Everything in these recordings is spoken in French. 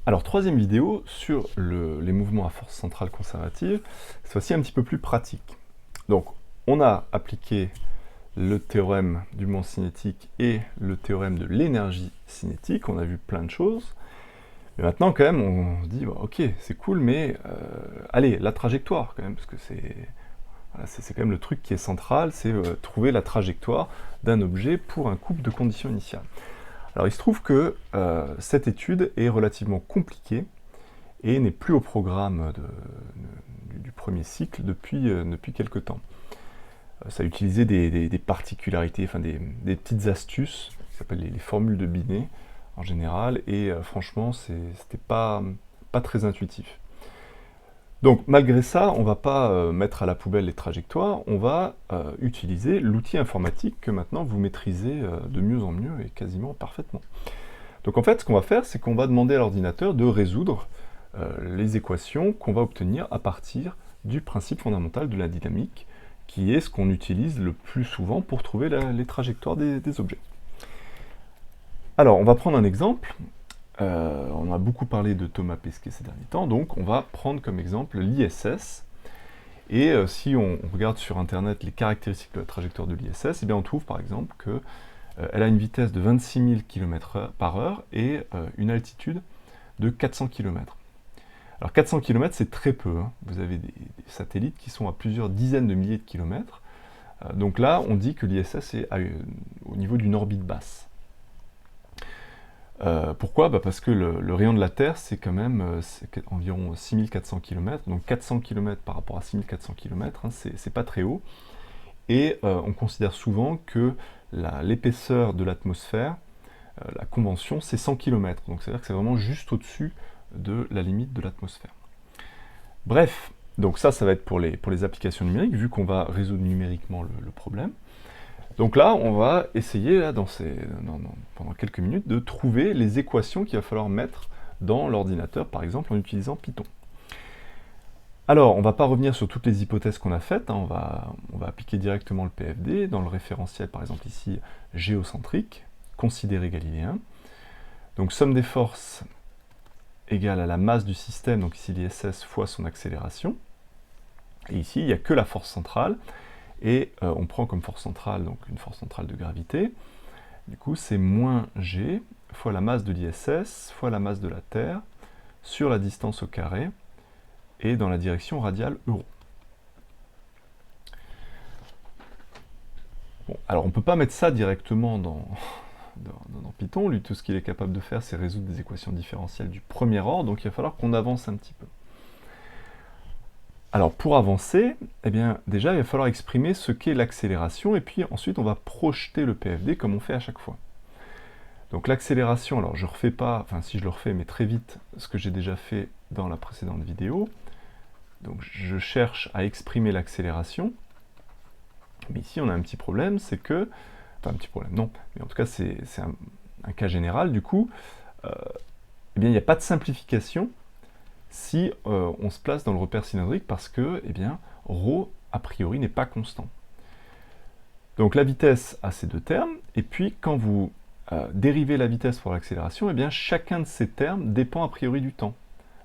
Alors, troisième vidéo sur les mouvements à force centrale conservative, cette fois-ci un petit peu plus pratique. Donc, on a appliqué le théorème du moment cinétique et le théorème de l'énergie cinétique, on a vu plein de choses. Mais maintenant, quand même, on se dit, bon, ok, c'est cool, mais allez, la trajectoire, quand même, parce que voilà, c'est quand même le truc qui est central, c'est trouver la trajectoire d'un objet pour un couple de conditions initiales. Alors il se trouve que cette étude est relativement compliquée et n'est plus au programme du premier cycle depuis quelque temps. Ça a utilisé des particularités, enfin des petites astuces, qui s'appellent les formules de Binet en général, et franchement c'était pas très intuitif. Donc malgré ça, on ne va pas mettre à la poubelle les trajectoires, on va utiliser l'outil informatique que maintenant vous maîtrisez de mieux en mieux et quasiment parfaitement. Donc en fait, ce qu'on va faire, c'est qu'on va demander à l'ordinateur de résoudre les équations qu'on va obtenir à partir du principe fondamental de la dynamique, qui est ce qu'on utilise le plus souvent pour trouver les trajectoires des objets. Alors, on va prendre un exemple. On a beaucoup parlé de Thomas Pesquet ces derniers temps, donc on va prendre comme exemple l'ISS. Et si on regarde sur Internet les caractéristiques de la trajectoire de l'ISS, eh bien on trouve par exemple que elle a une vitesse de 26 000 km/h et une altitude de 400 km. Alors 400 km, c'est très peu, hein. Vous avez des satellites qui sont à plusieurs dizaines de milliers de kilomètres. Donc là, on dit que l'ISS est au niveau d'une orbite basse. Pourquoi? Parce que le rayon de la Terre, c'est quand même environ 6400 km. Donc 400 km par rapport à 6400 km, hein, c'est pas très haut. Et on considère souvent que l'épaisseur de l'atmosphère, la convention, c'est 100 km. Donc c'est-à-dire que c'est vraiment juste au-dessus de la limite de l'atmosphère. Bref, donc ça va être pour les applications numériques, vu qu'on va résoudre numériquement le problème. Donc là, on va essayer, là, pendant quelques minutes, de trouver les équations qu'il va falloir mettre dans l'ordinateur, par exemple en utilisant Python. Alors, on ne va pas revenir sur toutes les hypothèses qu'on a faites, hein, on va appliquer directement le PFD, dans le référentiel, par exemple ici, géocentrique, considéré galiléen. Donc, somme des forces égale à la masse du système, donc ici l'ISS fois son accélération. Et ici, il n'y a que la force centrale, et on prend comme force centrale, donc une force centrale de gravité. Du coup, c'est moins g fois la masse de l'ISS fois la masse de la Terre sur la distance au carré et dans la direction radiale euro. Bon, alors on ne peut pas mettre ça directement dans Python. Lui, tout ce qu'il est capable de faire, c'est résoudre des équations différentielles du premier ordre, donc il va falloir qu'on avance un petit peu. Alors pour avancer, eh bien, déjà il va falloir exprimer ce qu'est l'accélération, et puis ensuite on va projeter le PFD comme on fait à chaque fois. Donc l'accélération, alors je refais pas, enfin si je le refais, mais très vite, ce que j'ai déjà fait dans la précédente vidéo. Donc je cherche à exprimer l'accélération, mais ici on a un petit problème, c'est que, enfin un petit problème, non, mais en tout cas c'est un cas général, du coup, eh bien il n'y a pas de simplification si on se place dans le repère cylindrique parce que, eh bien, ρ, a priori, n'est pas constant. Donc la vitesse a ces deux termes, et puis quand vous dérivez la vitesse pour l'accélération, eh bien chacun de ces termes dépend a priori du temps.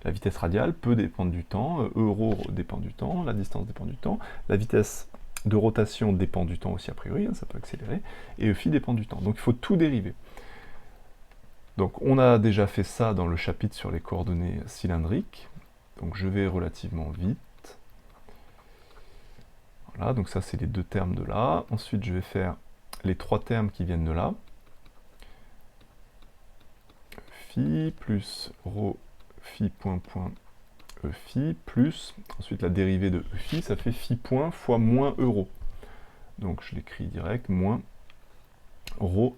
La vitesse radiale peut dépendre du temps, euro dépend du temps, la distance dépend du temps, la vitesse de rotation dépend du temps aussi a priori, hein, ça peut accélérer, et phi dépend du temps. Donc il faut tout dériver. Donc on a déjà fait ça dans le chapitre sur les coordonnées cylindriques, donc je vais relativement vite. Voilà, donc ça c'est les deux termes de là. Ensuite je vais faire les trois termes qui viennent de là. Phi plus ρ phi point point e phi plus, ensuite la dérivée de e phi, ça fait phi point fois moins euro. Donc je l'écris direct, moins ρ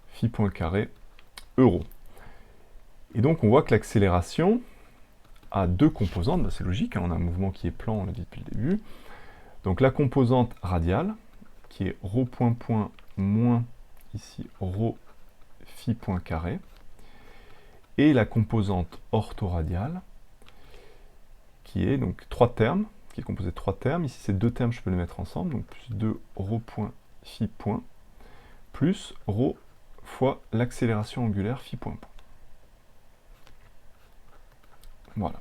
phi point carré euro. Et donc on voit que l'accélération a deux composantes, bah, c'est logique, hein, on a un mouvement qui est plan, on l'a dit depuis le début. Donc la composante radiale, qui est ρ point point moins ici ρ phi point carré, et la composante orthoradiale, qui est donc trois termes, qui est composée de trois termes. Ici, ces deux termes, je peux les mettre ensemble, donc plus 2 ρ point phi point, plus ρ fois l'accélération angulaire phi point point. Voilà.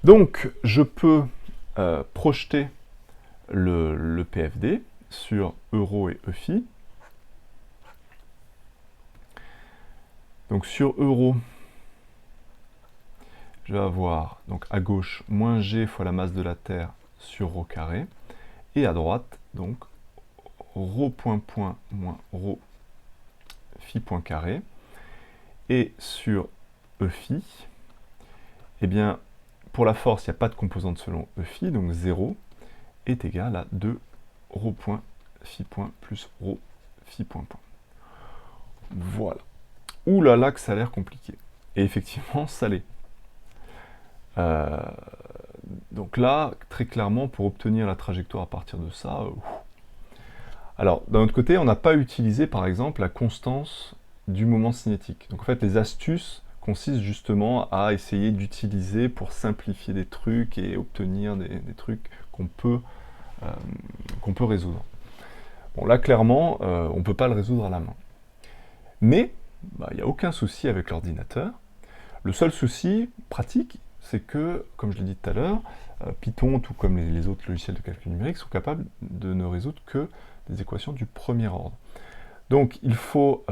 Donc, je peux projeter le PFD sur euro et EFI. Donc, sur euro, je vais avoir donc à gauche moins g fois la masse de la Terre sur rho carré, et à droite, donc, rho point point moins rho phi point carré. Et sur EFI, eh bien, pour la force, il n'y a pas de composante selon EFI, donc 0 est égal à 2 rho point phi point plus rho phi point point. Voilà. Ouh là là que ça a l'air compliqué. Et effectivement, ça l'est. Donc là, très clairement, pour obtenir la trajectoire à partir de ça... Alors, d'un autre côté, on n'a pas utilisé, par exemple, la constance du moment cinétique. Donc en fait, les astuces consistent justement à essayer d'utiliser pour simplifier des trucs et obtenir des trucs qu'on peut résoudre. Bon, là, clairement, on ne peut pas le résoudre à la main. Mais, il n'y a aucun souci avec l'ordinateur. Le seul souci pratique, c'est que, comme je l'ai dit tout à l'heure, Python, tout comme les autres logiciels de calcul numérique, sont capables de ne résoudre que des équations du premier ordre. Donc, il faut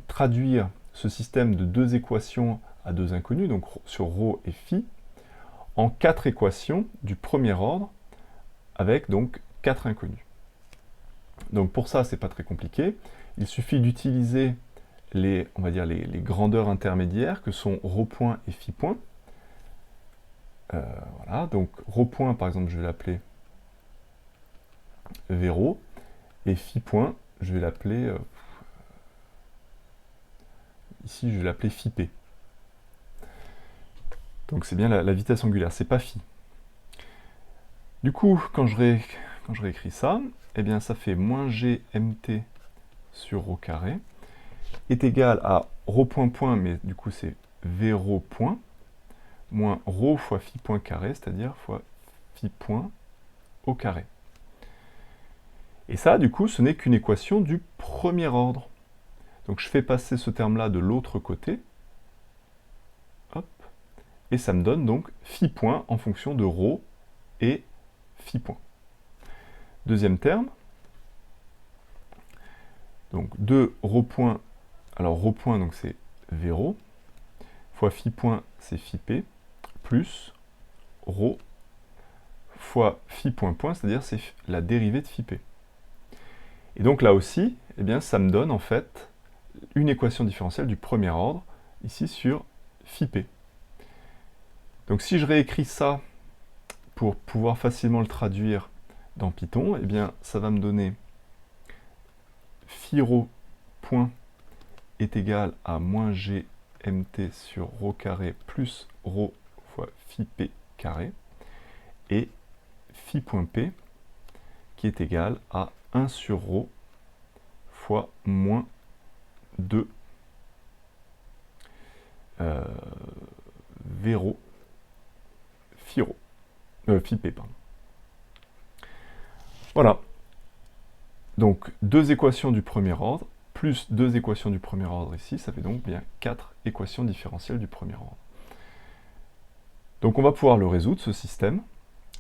traduire ce système de deux équations à deux inconnus, donc sur rho et phi, en 4 équations du premier ordre, avec donc 4 inconnus. Donc pour ça, c'est pas très compliqué. Il suffit d'utiliser les grandeurs intermédiaires que sont rho point et phi point. Voilà, donc rho point, par exemple, je vais l'appeler V-rho, et phi point, je vais l'appeler ici, je vais l'appeler phi p. Donc c'est bien la vitesse angulaire, c'est pas phi. Du coup, quand je réécris ça, eh bien ça fait moins gmt sur rho carré est égal à rho point point, mais du coup c'est v rho point, moins rho fois phi point carré, c'est-à-dire fois phi point au carré. Et ça, du coup, ce n'est qu'une équation du premier ordre. Donc je fais passer ce terme-là de l'autre côté, hop, et ça me donne donc phi point en fonction de rho et phi point. Deuxième terme, donc 2 rho point, alors rho point donc c'est v rho, fois phi point c'est phi p, plus rho fois phi point point, c'est-à-dire c'est la dérivée de phi p. Et donc là aussi, eh bien, ça me donne en fait une équation différentielle du premier ordre, ici sur phi p. Donc si je réécris ça pour pouvoir facilement le traduire dans Python, eh bien ça va me donner phi rho point est égal à moins gmt sur rho carré plus rho fois phi p carré, et phi point p qui est égal à 1 sur rho fois moins 2 v rho phi rho, phi p, pardon. Voilà. Donc, deux équations du premier ordre, plus deux équations du premier ordre ici, ça fait donc bien 4 équations différentielles du premier ordre. Donc on va pouvoir le résoudre, ce système.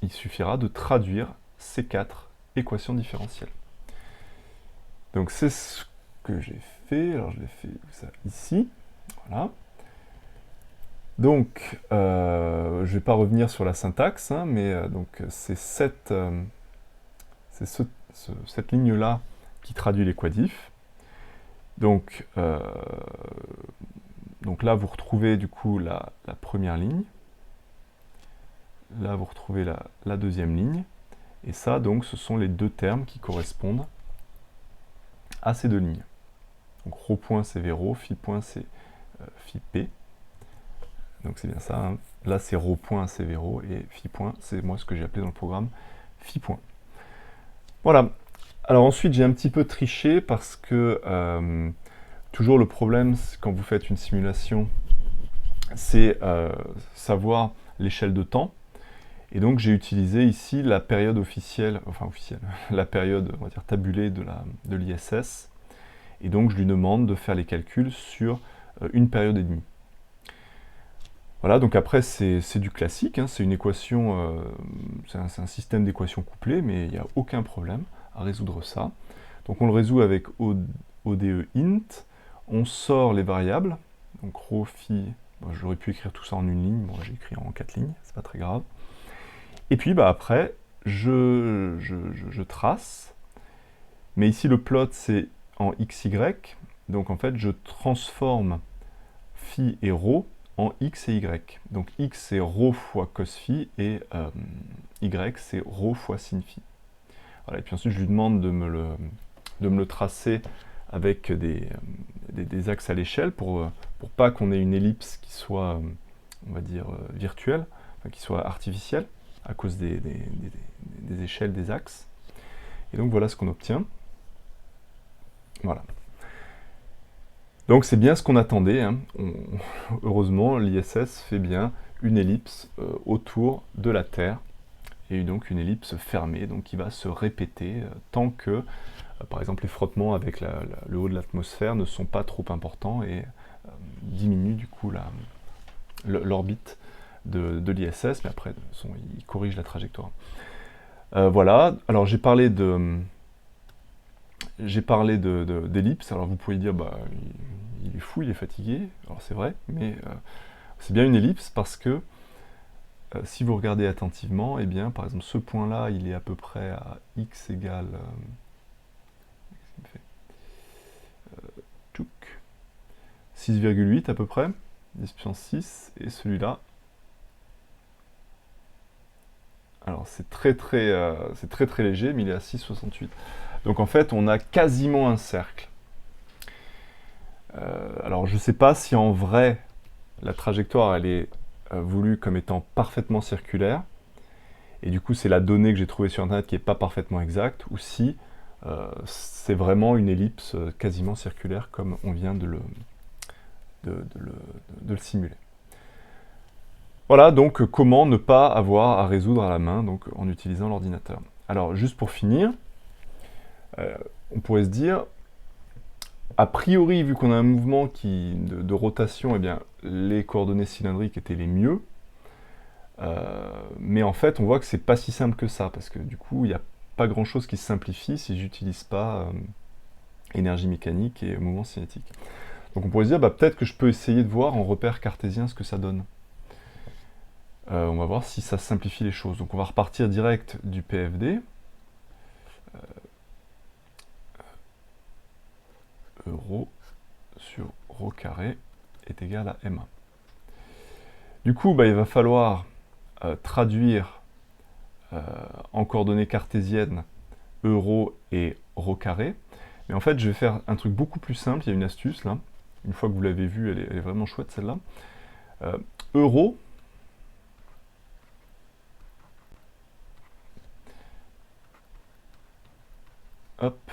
Il suffira de traduire ces 4 équations différentielles. Donc c'est ce que j'ai fait. Alors je l'ai fait ça ici. Voilà. Donc, je ne vais pas revenir sur la syntaxe, hein, mais donc c'est cette ligne-là qui traduit les quadifs. Donc là, vous retrouvez du coup la première ligne. Là, vous retrouvez la deuxième ligne. Et ça, donc, ce sont les deux termes qui correspondent à ces deux lignes. Donc, rho point, c'est v rho, phi point, c'est phi p. Donc, c'est bien ça. Hein. Là, c'est rho point, c'est v rho, et phi point, c'est moi ce que j'ai appelé dans le programme phi point. Voilà. Alors ensuite, j'ai un petit peu triché parce que toujours le problème, quand vous faites une simulation, c'est savoir l'échelle de temps. Et donc j'ai utilisé ici la période officielle, la période, on va dire, tabulée de l'ISS. Et donc je lui demande de faire les calculs sur une période et demie. Voilà, donc après c'est du classique, hein, c'est une équation, c'est un système d'équations couplées, mais il n'y a aucun problème à résoudre ça. Donc on le résout avec ODE int, on sort les variables, donc rho, phi, bon, j'aurais pu écrire tout ça en une ligne, bon j'ai écrit en 4 lignes, c'est pas très grave. Et puis bah, après, je trace, mais ici le plot c'est en xy, donc en fait je transforme phi et rho en x et y. Donc x c'est rho fois cos phi et y c'est rho fois sin phi. Voilà, et puis ensuite je lui demande de me le tracer avec des axes à l'échelle pour pas qu'on ait une ellipse qui soit, on va dire, virtuelle, enfin, qui soit artificielle à cause des échelles des axes. Et donc voilà ce qu'on obtient. Voilà. Donc c'est bien ce qu'on attendait, hein. Heureusement, l'ISS fait bien une ellipse autour de la Terre, et donc une ellipse fermée, donc qui va se répéter tant que, par exemple, les frottements avec le haut de l'atmosphère ne sont pas trop importants et diminuent du coup l'orbite de l'ISS, mais après ils corrigent la trajectoire. Voilà, alors j'ai parlé d'ellipse, alors vous pouvez dire, bah, il est fou, il est fatigué, alors c'est vrai, mais c'est bien une ellipse parce que si vous regardez attentivement, eh bien, par exemple, ce point-là, il est à peu près à x égale 6,8 à peu près, 10 puissance 6, et celui-là, alors c'est très très léger, mais il est à 6,68. Donc en fait, on a quasiment un cercle. Alors je ne sais pas si en vrai, la trajectoire, elle est voulue comme étant parfaitement circulaire, et du coup c'est la donnée que j'ai trouvée sur internet qui n'est pas parfaitement exacte, ou si c'est vraiment une ellipse quasiment circulaire comme on vient de le simuler. Voilà donc comment ne pas avoir à résoudre à la main donc, en utilisant l'ordinateur. Alors juste pour finir, on pourrait se dire, a priori vu qu'on a un mouvement de rotation, eh bien, les coordonnées cylindriques étaient les mieux, mais en fait on voit que c'est pas si simple que ça, parce que du coup il n'y a pas grand chose qui se simplifie si j'utilise pas énergie mécanique et mouvement cinétique. Donc on pourrait se dire, bah, peut-être que je peux essayer de voir en repère cartésien ce que ça donne. On va voir si ça simplifie les choses. Donc on va repartir direct du PFD. Rho sur rho carré est égal à M1. Du coup, bah, il va falloir traduire en coordonnées cartésiennes rho et rho carré. Mais en fait, je vais faire un truc beaucoup plus simple. Il y a une astuce là. Une fois que vous l'avez vue, elle est vraiment chouette celle-là. Rho, hop.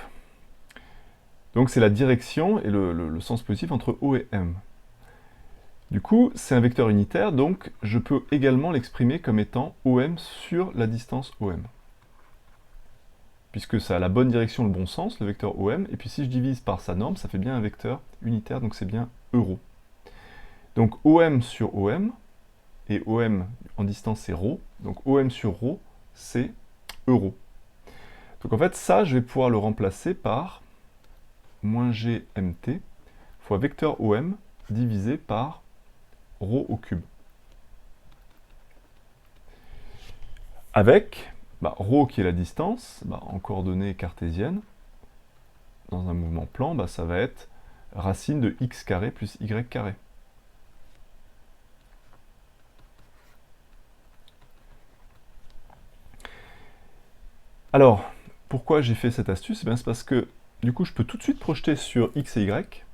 Donc c'est la direction et le sens positif entre O et M. Du coup, c'est un vecteur unitaire, donc je peux également l'exprimer comme étant OM sur la distance OM. Puisque ça a la bonne direction, le bon sens, le vecteur OM, et puis si je divise par sa norme, ça fait bien un vecteur unitaire, donc c'est bien euro. Donc OM sur OM, et OM en distance c'est ρ, donc OM sur ρ, c'est euro. Donc en fait, ça, je vais pouvoir le remplacer par moins GMT fois vecteur OM divisé par ρ au cube. Avec ρ qui est la distance, en coordonnées cartésiennes, dans un mouvement plan, ça va être racine de x carré plus y carré. Alors, pourquoi j'ai fait cette astuce? C'est parce que, du coup, je peux tout de suite projeter sur x et y.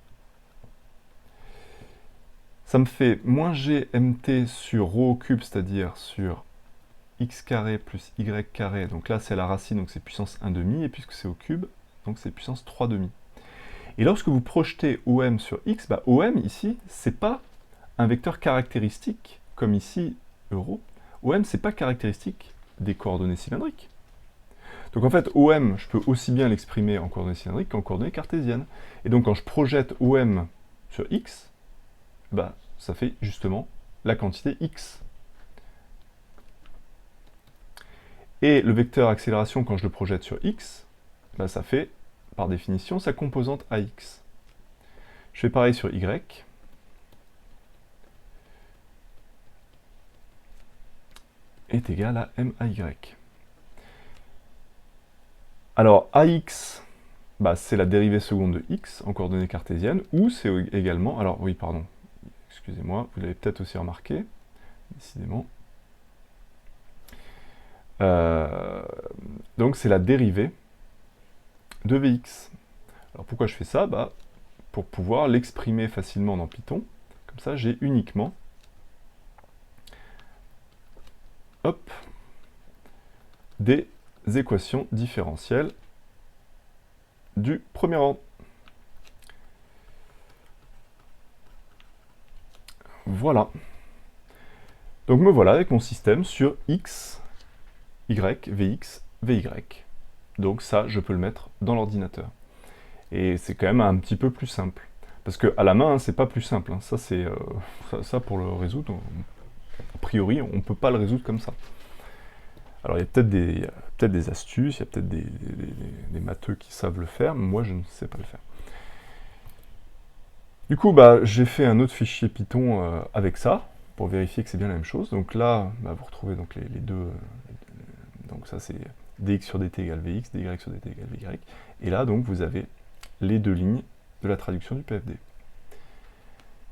Ça me fait moins gmt sur ρ au cube, c'est-à-dire sur x carré plus y carré. Donc là, c'est la racine, donc c'est puissance 1,5, et puisque c'est au cube, donc c'est puissance 3,5. Et lorsque vous projetez OM sur x, OM ici, c'est pas un vecteur caractéristique, comme ici, euro. OM, c'est pas caractéristique des coordonnées cylindriques. Donc en fait, OM, je peux aussi bien l'exprimer en coordonnées cylindriques qu'en coordonnées cartésiennes. Et donc quand je projette OM sur x, ça fait justement la quantité x. Et le vecteur accélération, quand je le projette sur x, bah, ça fait, par définition, sa composante ax. Je fais pareil sur y. Est égal à MAY. Alors, AX, bah, c'est la dérivée seconde de x en coordonnées cartésiennes, ou c'est également... Alors, oui, pardon, excusez-moi, vous l'avez peut-être aussi remarqué, décidément. Donc, c'est la dérivée de Vx. Alors, pourquoi je fais ça? Bah, pour pouvoir l'exprimer facilement dans Python. Comme ça, j'ai uniquement... Hop, des équations différentielles du premier ordre. Voilà. Donc me voilà avec mon système sur x, y, vx, vy. Donc ça, je peux le mettre dans l'ordinateur. Et c'est quand même un petit peu plus simple. Parce qu'à la main, hein, c'est pas plus simple. Hein. Ça, c'est ça pour le résoudre, a priori, on ne peut pas le résoudre comme ça. Alors il y a peut-être des astuces, il y a peut-être des matheux qui savent le faire, mais moi je ne sais pas le faire. Du coup, bah, j'ai fait un autre fichier Python avec ça, pour vérifier que c'est bien la même chose. Donc là, bah, vous retrouvez donc les deux... donc ça c'est dx sur dt égale vx, dy sur dt égale vy. Et là, donc, vous avez les deux lignes de la traduction du PFD.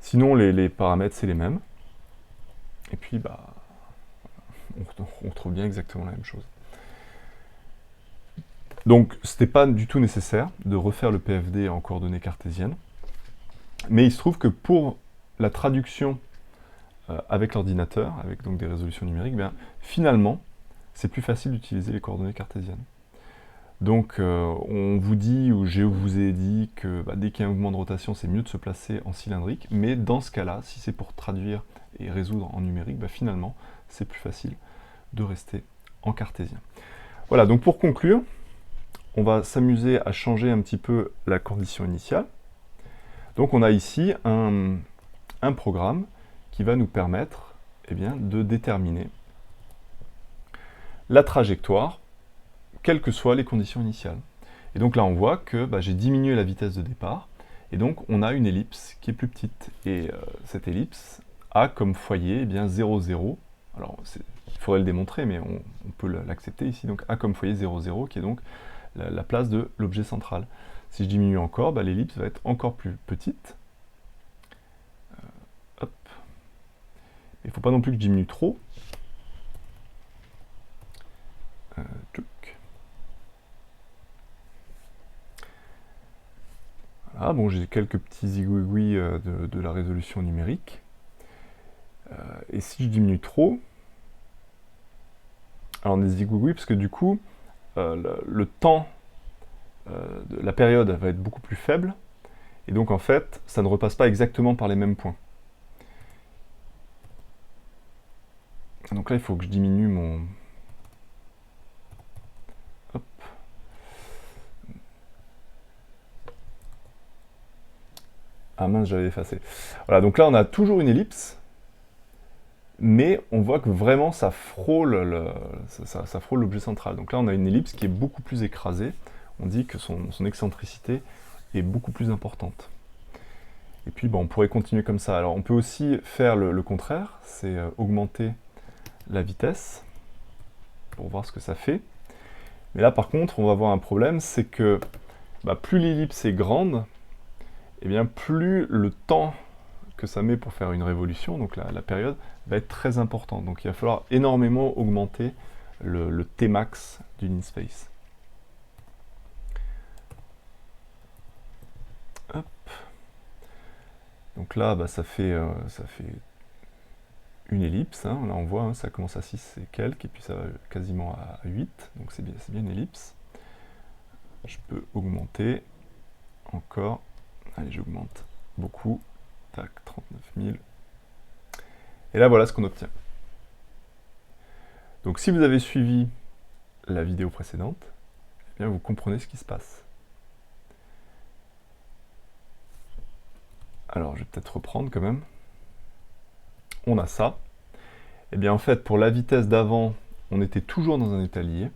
Sinon, les paramètres, c'est les mêmes. Et puis, bah, on retrouve bien exactement la même chose. Donc, ce n'était pas du tout nécessaire de refaire le PFD en coordonnées cartésiennes. Mais il se trouve que pour la traduction avec l'ordinateur, avec donc des résolutions numériques, bien, finalement, c'est plus facile d'utiliser les coordonnées cartésiennes. Donc, on vous dit, ou je vous ai dit, que bah, dès qu'il y a un mouvement de rotation, c'est mieux de se placer en cylindrique, mais dans ce cas-là, si c'est pour traduire et résoudre en numérique, bah, finalement, c'est plus facile de rester en cartésien. Voilà, donc pour conclure, on va s'amuser à changer un petit peu la condition initiale. Donc on a ici un programme qui va nous permettre eh bien, de déterminer la trajectoire, quelles que soient les conditions initiales. Et donc là on voit que bah, j'ai diminué la vitesse de départ, et donc on a une ellipse qui est plus petite. Et cette ellipse a comme foyer eh bien, 0, 0. Alors il faudrait le démontrer, mais on peut l'accepter ici. Donc a comme foyer 0, 0, qui est donc la place de l'objet central. Si je diminue encore, bah, l'ellipse va être encore plus petite. Hop. Il ne faut pas non plus que je diminue trop. Voilà, bon, j'ai quelques petits zigouigouis de la résolution numérique. Et si je diminue trop, alors des zigouigouis, parce que du coup, le temps, la période va être beaucoup plus faible, et donc en fait, ça ne repasse pas exactement par les mêmes points. Donc là, il faut que je diminue mon... Hop. Ah mince, j'avais effacé. Voilà, donc là, on a toujours une ellipse, mais on voit que vraiment, ça frôle l'objet central. Donc là, on a une ellipse qui est beaucoup plus écrasée. On dit que son excentricité est beaucoup plus importante. Et puis, bon, on pourrait continuer comme ça. Alors, on peut aussi faire le contraire, c'est augmenter la vitesse pour voir ce que ça fait. Mais là, par contre, on va avoir un problème, c'est que bah, plus l'ellipse est grande, et bien plus le temps que ça met pour faire une révolution, donc la période, va être très importante. Donc il va falloir énormément augmenter le Tmax du linspace. Hop. Donc là, bah, ça fait une ellipse. Hein. Là, on voit, hein, ça commence à 6 et quelques, et puis ça va quasiment à 8. Donc c'est bien une ellipse. Je peux augmenter encore. Allez, j'augmente beaucoup. Tac, 39 000. Et là, voilà ce qu'on obtient. Donc si vous avez suivi la vidéo précédente, eh bien, vous comprenez ce qui se passe. Alors, je vais peut-être reprendre quand même. on a ça. Et bien en fait, pour la vitesse d'avant, on était toujours dans un état lié.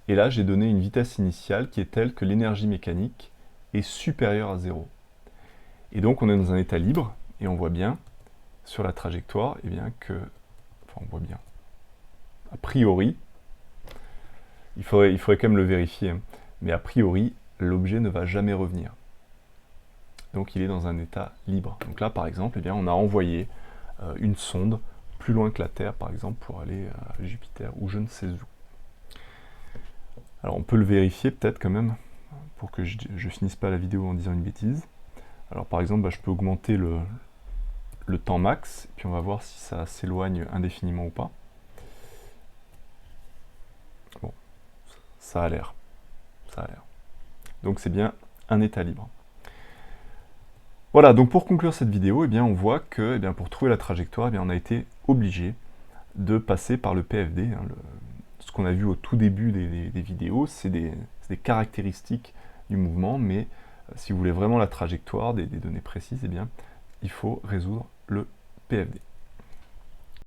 Et là, j'ai donné une vitesse initiale qui est telle que l'énergie mécanique est supérieure à 0. Et donc on est dans un état libre, et on voit bien sur la trajectoire, eh bien que, enfin on voit bien, a priori, il faudrait quand même le vérifier, hein, mais a priori, l'objet ne va jamais revenir. Donc il est dans un état libre. Donc là, par exemple, eh bien, on a envoyé une sonde plus loin que la Terre, par exemple, pour aller à Jupiter, ou je ne sais où. Alors on peut le vérifier peut-être quand même, pour que je finisse pas la vidéo en disant une bêtise. Alors par exemple, je peux augmenter le temps max, puis on va voir si ça s'éloigne indéfiniment ou pas. Bon, ça a l'air. Donc c'est bien un état libre. Voilà, donc pour conclure cette vidéo, eh bien, on voit que pour trouver la trajectoire, on a été obligé de passer par le PFD. Hein, ce qu'on a vu au tout début des vidéos, c'est des caractéristiques du mouvement, mais si vous voulez vraiment la trajectoire, des données précises, eh bien, il faut résoudre le PFD.